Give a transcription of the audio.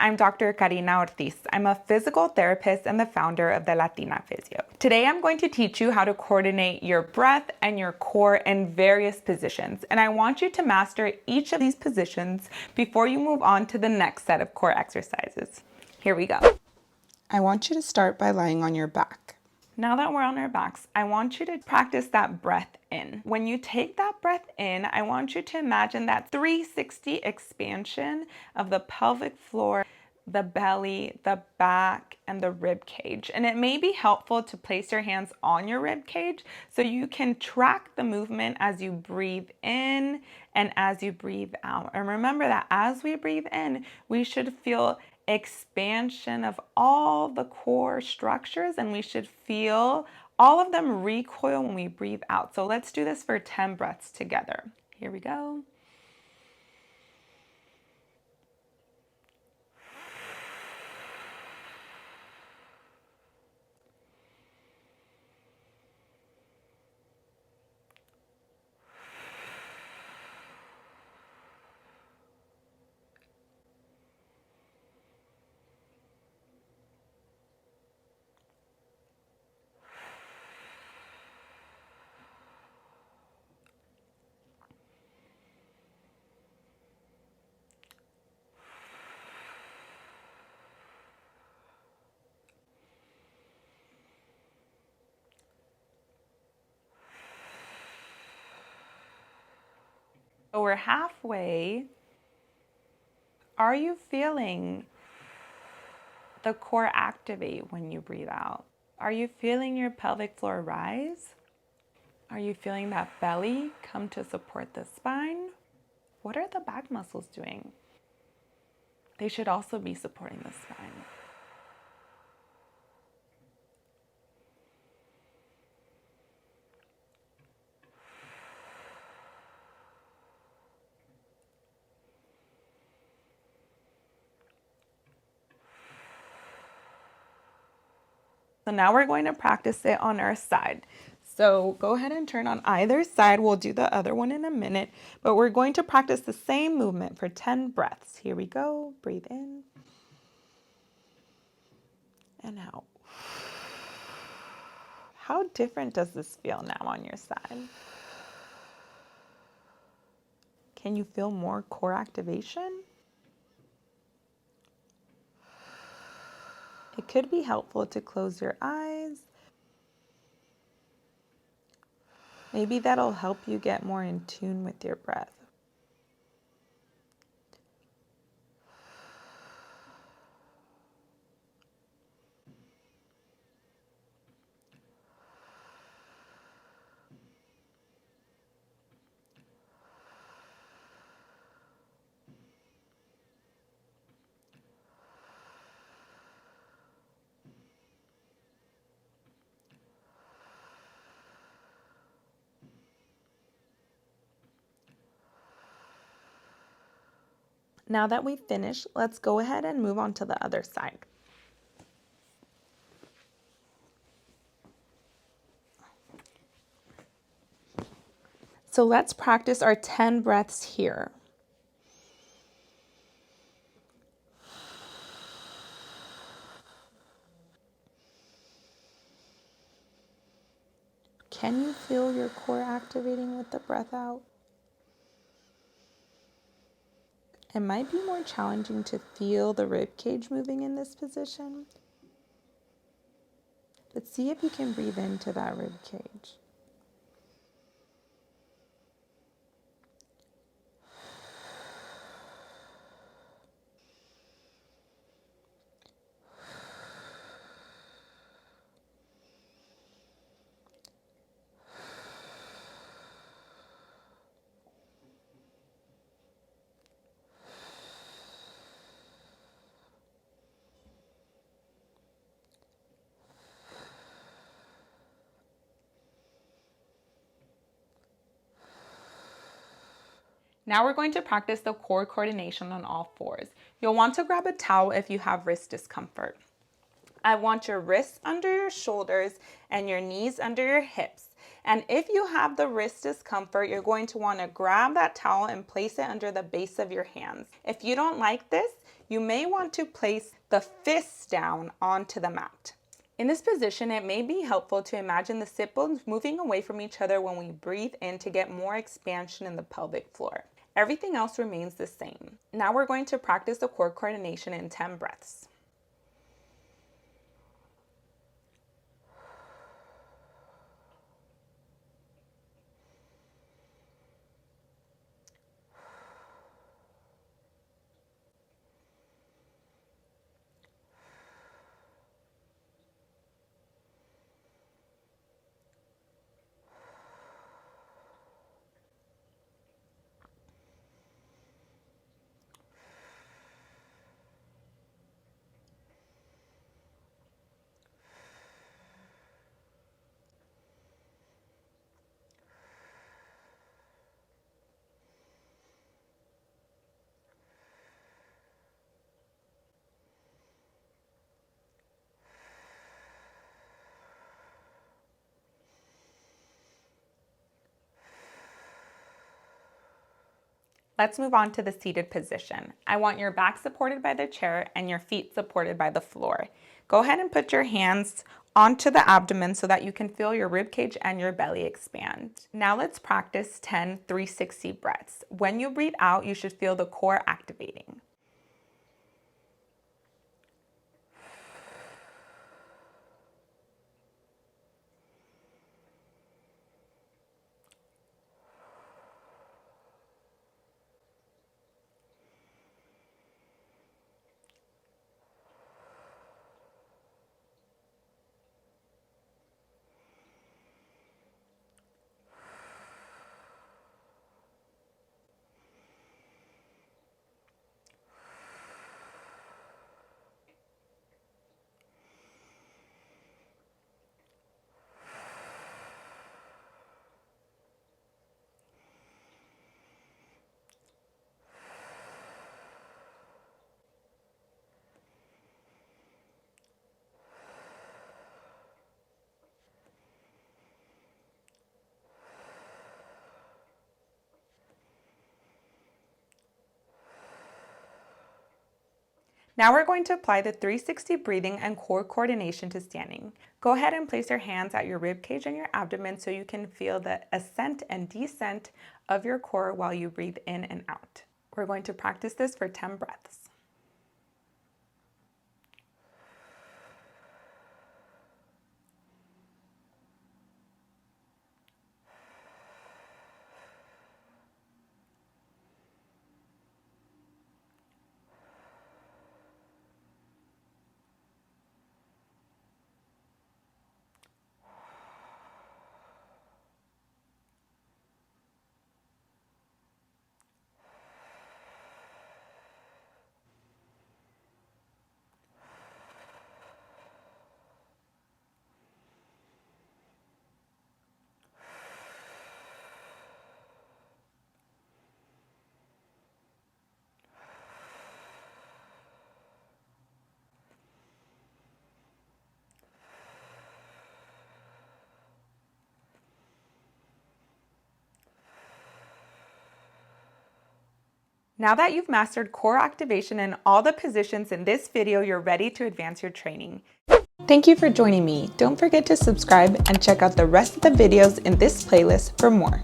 I'm Dr. Karina Ortiz. I'm a physical therapist and the founder of the Latina Physio. Today I'm going to teach you how to coordinate your breath and your core in various positions. And I want you to master each of these positions before you move on to the next set of core exercises. Here we go. I want you to start by lying on your back. Now that we're on our backs, I want you to practice that breath in. When you take that breath in, I want you to imagine that 360 expansion of the pelvic floor, the belly, the back, and the rib cage. And it may be helpful to place your hands on your rib cage so you can track the movement as you breathe in and as you breathe out. And remember that as we breathe in, we should feel expansion of all the core structures, and we should feel all of them recoil when we breathe out. So let's do this for 10 breaths together. Here we go. So we're halfway. Are you feeling the core activate when you breathe out? Are you feeling your pelvic floor rise? Are you feeling that belly come to support the spine? What are the back muscles doing? They should also be supporting the spine. So now we're going to practice it on our side. So go ahead and turn on either side. We'll do the other one in a minute, but we're going to practice the same movement for 10 breaths. Here we go. Breathe in and out. How different does this feel now on your side? Can you feel more core activation? It could be helpful to close your eyes. Maybe that'll help you get more in tune with your breath. Now that we've finished, let's go ahead and move on to the other side. So let's practice our 10 breaths here. Can you feel your core activating with the breath out? It might be more challenging to feel the rib cage moving in this position, but see if you can breathe into that rib cage. Now we're going to practice the core coordination on all fours. You'll want to grab a towel if you have wrist discomfort. I want your wrists under your shoulders and your knees under your hips. And if you have the wrist discomfort, you're going to want to grab that towel and place it under the base of your hands. If you don't like this, you may want to place the fists down onto the mat. In this position, it may be helpful to imagine the sit bones moving away from each other when we breathe in to get more expansion in the pelvic floor. Everything else remains the same. Now we're going to practice the core coordination in 10 breaths. Let's move on to the seated position. I want your back supported by the chair and your feet supported by the floor. Go ahead and put your hands onto the abdomen so that you can feel your rib cage and your belly expand. Now let's practice 10 360 breaths. When you breathe out, you should feel the core activating. Now we're going to apply the 360 breathing and core coordination to standing. Go ahead and place your hands at your rib cage and your abdomen so you can feel the ascent and descent of your core while you breathe in and out. We're going to practice this for 10 breaths. Now that you've mastered core activation in all the positions in this video, you're ready to advance your training. Thank you for joining me. Don't forget to subscribe and check out the rest of the videos in this playlist for more.